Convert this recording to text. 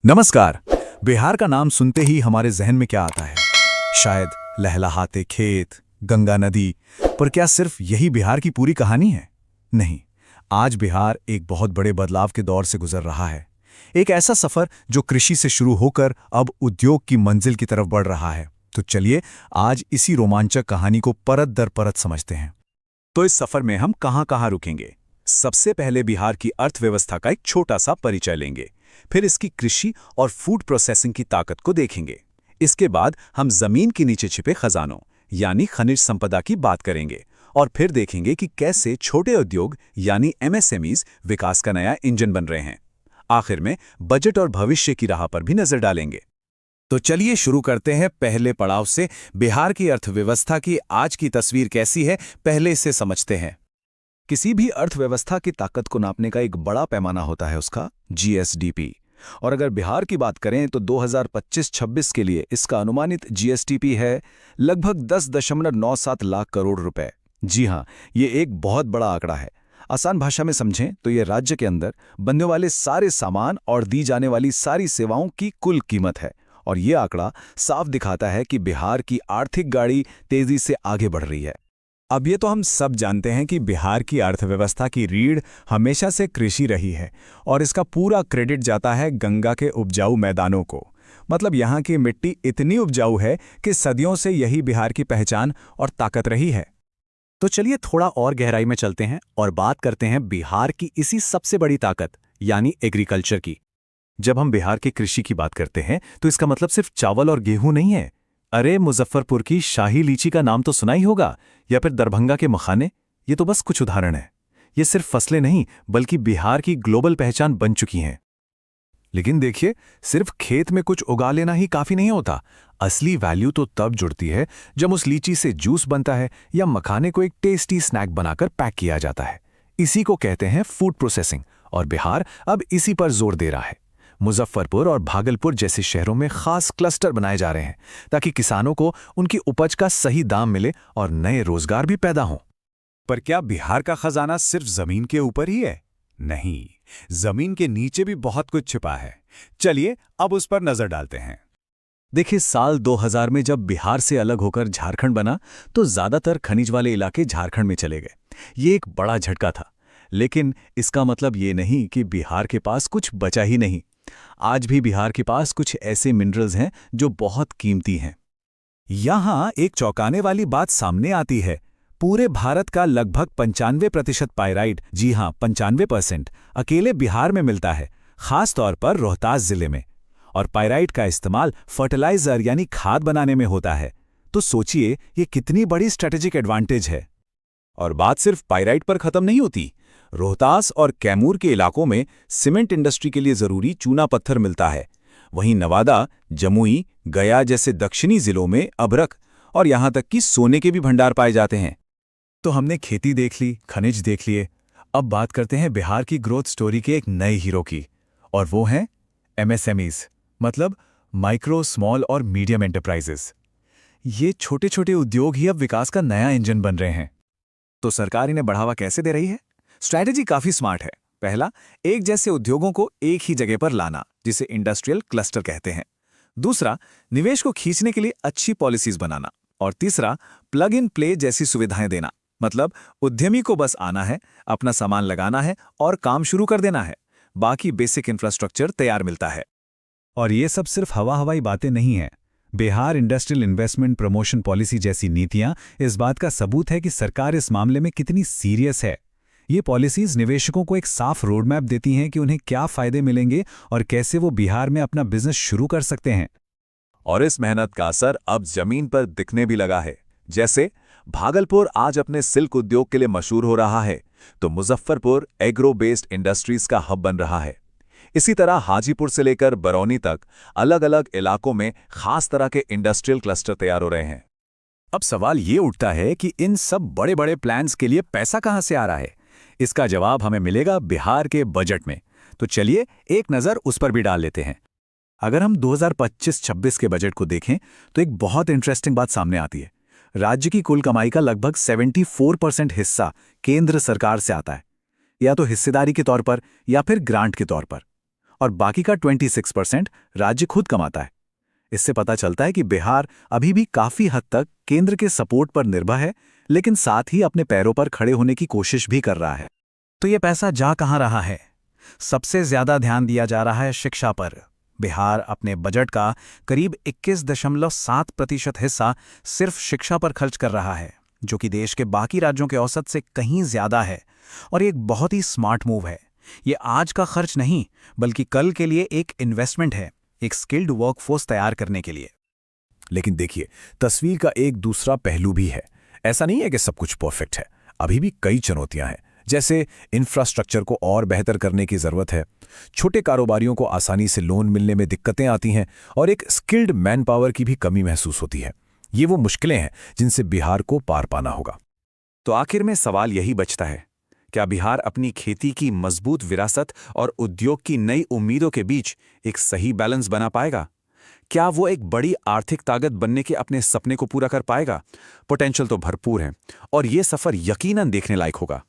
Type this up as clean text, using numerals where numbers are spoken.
नमस्कार। बिहार का नाम सुनते ही हमारे जहन में क्या आता है? शायद लहलहाते खेत, गंगा नदी। पर क्या सिर्फ यही बिहार की पूरी कहानी है? नहीं। आज बिहार एक बहुत बड़े बदलाव के दौर से गुजर रहा है। एक ऐसा सफर जो कृषि से शुरू होकर अब उद्योग की मंजिल की तरफ बढ़ रहा है। तो चलिए आज इसी रोमांचक कहानी को परत दर परत समझते हैं। तो इस सफर में हम कहां-कहां रुकेंगे? सबसे पहले बिहार की अर्थव्यवस्था का एक छोटा सा परिचय लेंगे। फिर इसकी कृषि और फूड प्रोसेसिंग की ताकत को देखेंगे। इसके बाद हम जमीन के नीचे छिपे खजानों यानी खनिज संपदा की बात करेंगे और फिर देखेंगे कि कैसे छोटे उद्योग यानी एमएसएमईज विकास का नया इंजन बन रहे हैं। आखिर में बजट और भविष्य की राह पर भी नजर डालेंगे। तो चलिए शुरू करते हैं पहले पड़ाव से। बिहार की अर्थव्यवस्था की आज की तस्वीर कैसी है, पहले इसे समझते हैं। किसी भी अर्थव्यवस्था की ताकत को नापने का एक बड़ा पैमाना होता है उसका जीएसडीपी। और अगर बिहार की बात करें तो 2025-26 के लिए इसका अनुमानित जीएसडीपी है लगभग 10.97 लाख करोड़ रुपए। जी हां, ये एक बहुत बड़ा आंकड़ा है। आसान भाषा में समझें तो ये राज्य के अंदर बनने वाले सारे सामान और दी जाने वाली सारी सेवाओं की कुल कीमत है। और ये आंकड़ा साफ दिखाता है कि बिहार की आर्थिक गाड़ी तेजी से आगे बढ़ रही है। अब ये तो हम सब जानते हैं कि बिहार की अर्थव्यवस्था की रीढ़ हमेशा से कृषि रही है और इसका पूरा क्रेडिट जाता है गंगा के उपजाऊ मैदानों को। मतलब यहाँ की मिट्टी इतनी उपजाऊ है कि सदियों से यही बिहार की पहचान और ताकत रही है। तो चलिए थोड़ा और गहराई में चलते हैं और बात करते हैं बिहार की इसी सबसे बड़ी ताकत यानी एग्रीकल्चर की। जब हम बिहार की कृषि की बात करते हैं तो इसका मतलब सिर्फ चावल और गेहूं नहीं है। अरे मुजफ्फरपुर की शाही लीची का नाम तो सुना ही होगा, या फिर दरभंगा के मखाने। ये तो बस कुछ उदाहरण है। ये सिर्फ फसलें नहीं बल्कि बिहार की ग्लोबल पहचान बन चुकी हैं। लेकिन देखिए, सिर्फ खेत में कुछ उगा लेना ही काफी नहीं होता। असली वैल्यू तो तब जुड़ती है जब उस लीची से जूस बनता है या मखाने को एक टेस्टी स्नैक बनाकर पैक किया जाता है। इसी को कहते हैं फूड प्रोसेसिंग, और बिहार अब इसी पर जोर दे रहा है। मुजफ्फरपुर और भागलपुर जैसे शहरों में खास क्लस्टर बनाए जा रहे हैं ताकि किसानों को उनकी उपज का सही दाम मिले और नए रोजगार भी पैदा हों। पर क्या बिहार का खजाना सिर्फ जमीन के ऊपर ही है? नहीं, जमीन के नीचे भी बहुत कुछ छिपा है। चलिए अब उस पर नजर डालते हैं। देखिए, साल 2000 में जब बिहार से अलग होकर झारखंड बना तो ज्यादातर खनिज वाले इलाके झारखंड में चले गए। ये एक बड़ा झटका था। लेकिन इसका मतलब ये नहीं कि बिहार के पास कुछ बचा ही नहीं। आज भी बिहार के पास कुछ ऐसे मिनरल्स हैं जो बहुत कीमती हैं। यहां एक चौंकाने वाली बात सामने आती है। पूरे भारत का लगभग 95% पाइराइट, जी हां 95%, अकेले बिहार में मिलता है, खास तौर पर रोहतास जिले में। और पाइराइट का इस्तेमाल फर्टिलाइजर यानी खाद बनाने में होता है। तो सोचिए ये कितनी बड़ी स्ट्रेटेजिक एडवांटेज है। और बात सिर्फ पाइराइट पर खत्म नहीं होती। रोहतास और कैमूर के इलाकों में सीमेंट इंडस्ट्री के लिए जरूरी चूना पत्थर मिलता है। वहीं नवादा, जमुई, गया जैसे दक्षिणी जिलों में अभ्रक और यहां तक कि सोने के भी भंडार पाए जाते हैं। तो हमने खेती देख ली, खनिज देख लिए। अब बात करते हैं बिहार की ग्रोथ स्टोरी के एक नए हीरो की, और वो हैं एमएसएमईज, मतलब माइक्रो, स्मॉल और मीडियम एंटरप्राइजेस। ये छोटे छोटे उद्योग ही अब विकास का नया इंजन बन रहे हैं। तो सरकार इन्हें बढ़ावा कैसे दे रही है? स्ट्रैटेजी काफी स्मार्ट है। पहला, एक जैसे उद्योगों को एक ही जगह पर लाना, जिसे इंडस्ट्रियल क्लस्टर कहते हैं। दूसरा, निवेश को खींचने के लिए अच्छी पॉलिसीज बनाना। और तीसरा, प्लग इन प्ले जैसी सुविधाएं देना, मतलब उद्यमी को बस आना है, अपना सामान लगाना है और काम शुरू कर देना है। बाकी बेसिक इंफ्रास्ट्रक्चर तैयार मिलता है। और ये सब सिर्फ हवा-हवाई बातें नहीं हैं। Bihar industrial investment promotion policy जैसी नीतियां इस बात का सबूत है कि सरकार इस मामले में कितनी सीरियस है। ये पॉलिसीज निवेशकों को एक साफ रोड मैप देती हैं कि उन्हें क्या फायदे मिलेंगे और कैसे वो बिहार में अपना बिजनेस शुरू कर सकते हैं। और इस मेहनत का असर अब जमीन पर दिखने भी लगा है। जैसे भागलपुर आज अपने सिल्क उद्योग के लिए मशहूर हो रहा है, तो मुजफ्फरपुर एग्रो बेस्ड इंडस्ट्रीज का हब बन रहा है। इसी तरह हाजीपुर से लेकर बरौनी तक अलग अलग इलाकों में खास तरह के इंडस्ट्रियल क्लस्टर तैयार हो रहे हैं। अब सवाल ये उठता है कि इन सब बड़े बड़े प्लान्स के लिए पैसा कहां से आ रहा है? इसका जवाब हमें मिलेगा बिहार के बजट में। तो चलिए एक नज़र उस पर भी डाल लेते हैं। अगर हम 2025-26 के बजट को देखें तो एक बहुत इंटरेस्टिंग बात सामने आती है। राज्य की कुल कमाई का लगभग 74% हिस्सा केंद्र सरकार से आता है, या तो हिस्सेदारी के तौर पर या फिर ग्रांट के तौर पर। और बाकी का 26% राज्य खुद कमाता है। इससे पता चलता है कि बिहार अभी भी काफी हद तक केंद्र के सपोर्ट पर निर्भर है, लेकिन साथ ही अपने पैरों पर खड़े होने की कोशिश भी कर रहा है। तो ये पैसा जा कहां रहा है? सबसे ज्यादा ध्यान दिया जा रहा है शिक्षा पर। बिहार अपने बजट का करीब 21.7% हिस्सा सिर्फ शिक्षा पर खर्च कर रहा है, जो कि देश के बाकी राज्यों के औसत से कहीं ज्यादा है। और ये एक बहुत ही स्मार्ट मूव है। ये आज का खर्च नहीं, बल्कि कल के लिए एक इन्वेस्टमेंट है, एक स्किल्ड वर्कफोर्स तैयार करने के लिए। लेकिन देखिए, तस्वीर का एक दूसरा पहलू भी है। ऐसा नहीं है कि सब कुछ परफेक्ट है। अभी भी कई चुनौतियां हैं, जैसे इंफ्रास्ट्रक्चर को और बेहतर करने की जरूरत है, छोटे कारोबारियों को आसानी से लोन मिलने में दिक्कतें आती हैं, और एक स्किल्ड मैन पावर की भी कमी महसूस होती है। ये वो मुश्किलें हैं जिनसे बिहार को पार पाना होगा। तो आखिर में सवाल यही बचता है, क्या बिहार अपनी खेती की मजबूत विरासत और उद्योग की नई उम्मीदों के बीच एक सही बैलेंस बना पाएगा? क्या वो एक बड़ी आर्थिक ताकत बनने के अपने सपने को पूरा कर पाएगा? पोटेंशियल तो भरपूर है और ये सफर यकीनन देखने लायक होगा।